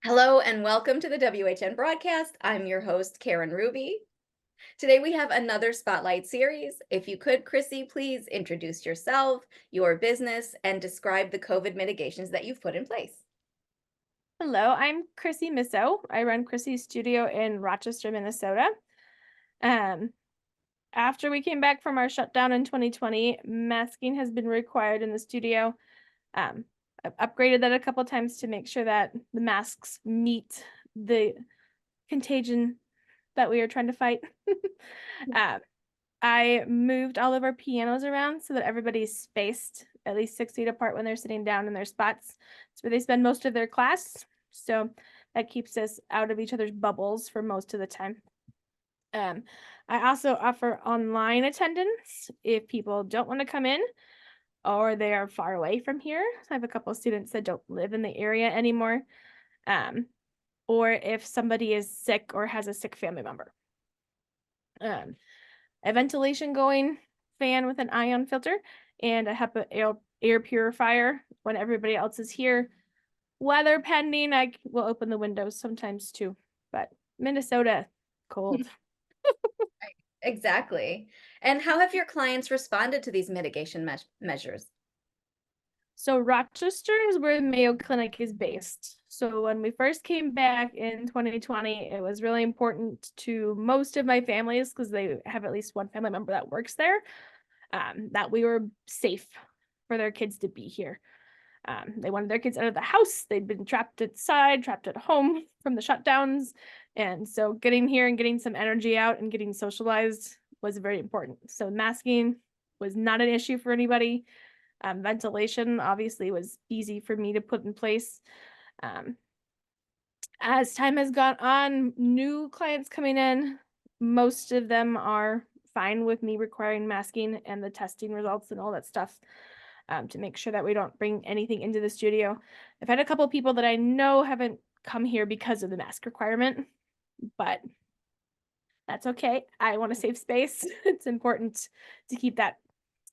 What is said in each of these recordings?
Hello and welcome to the WHN broadcast. I'm your host, Karen Ruby. Today we have another Spotlight series. If you could, Chrissy, please introduce yourself, your business, and describe the COVID mitigations that you've put in place. Hello, I'm Chrissy Misso. I run Chrissy's studio in Rochester, Minnesota. Um, After we came back from our shutdown in 2020, masking has been required in the studio. I've upgraded that a couple times to make sure that the masks meet the contagion that we are trying to fight. uh, I moved all of our pianos around so that everybody's spaced at least 6 feet apart when they're sitting down in their spots. It's where they spend most of their class. So that keeps us out of each other's bubbles for most of the time. Um, I also offer online attendance if people don't want to come in or they are far away from here. I have a couple of students that don't live in the area anymore. Um, or if somebody is sick or has a sick family member. A ventilation going, fan with an ion filter, and a HEPA air purifier when everybody else is here. Weather pending, I will open the windows sometimes too, but Minnesota, cold. Exactly. And how have your clients responded to these mitigation measures? So Rochester is where the Mayo Clinic is based. So when we first came back in 2020, it was really important to most of my families because they have at least one family member that works there, that we were safe for their kids to be here. They wanted their kids out of the house. They'd been trapped outside, trapped at home from the shutdowns. And so getting here and getting some energy out and getting socialized was very important. So masking was not an issue for anybody. Ventilation obviously was easy for me to put in place. Um, as time has gone on, new clients coming in, most of them are fine with me requiring masking and the testing results and all that stuff, to make sure that we don't bring anything into the studio. I've had a couple of people that I know haven't come here because of the mask requirement, but that's okay. I want to save space. It's important to keep that.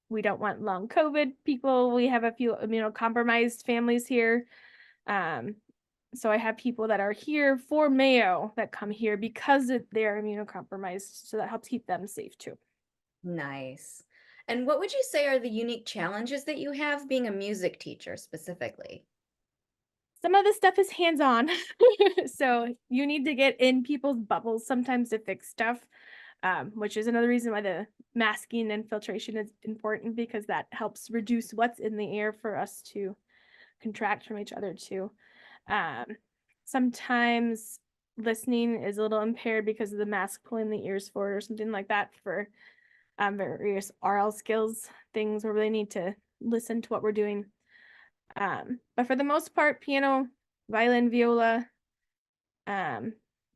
We don't want long COVID people. We have a few immunocompromised families here. So I have people that are here for Mayo that come here because they're immunocompromised. So that helps keep them safe too. Nice. And what would you say are the unique challenges that you have being a music teacher specifically? Some of the stuff is hands-on. So you need to get in people's bubbles sometimes to fix stuff, which is another reason why the masking and filtration is important because that helps reduce what's in the air for us to contract from each other too. Um, Sometimes listening is a little impaired because of the mask pulling the ears forward or something like that for various RL skills, things where they need to listen to what we're doing. But for the most part, piano, violin, viola, and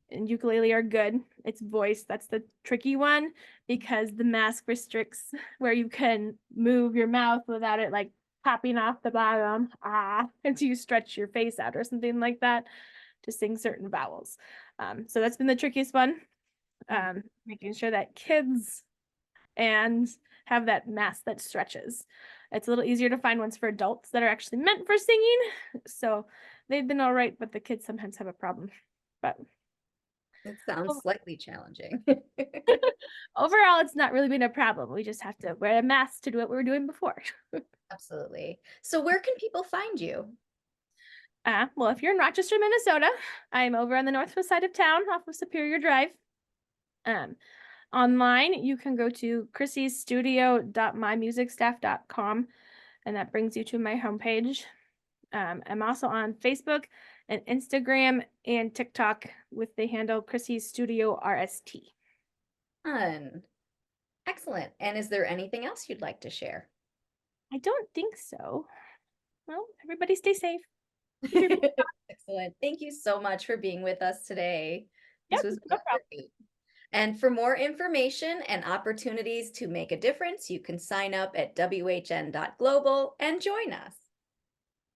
ukulele are good. It's voice that's the tricky one because the mask restricts where you can move your mouth without it like popping off the bottom until you stretch your face out or something like that to sing certain vowels. So that's been the trickiest one. Making sure that kids and have that mask that stretches. It's a little easier to find ones for adults that are actually meant for singing. So they've been all right, but the kids sometimes have a problem. But It sounds slightly challenging. overall, it's not really been a problem. We just have to wear a mask to do what we were doing before. Absolutely. So where can people find you? Well, if you're in Rochester, Minnesota, I'm over on the northwest side of town off of Superior Drive. Online, you can go to chrissystudio.mymusicstaff.com, and that brings you to my homepage. I'm also on Facebook and Instagram and TikTok with the handle Chrissy's Studio RST. Fun. Excellent. And is there anything else you'd like to share? I don't think so. Well, everybody stay safe. Excellent. Thank you so much for being with us today. This Yep, was no problem. great. And for more information and opportunities to make a difference, you can sign up at whn.global and join us.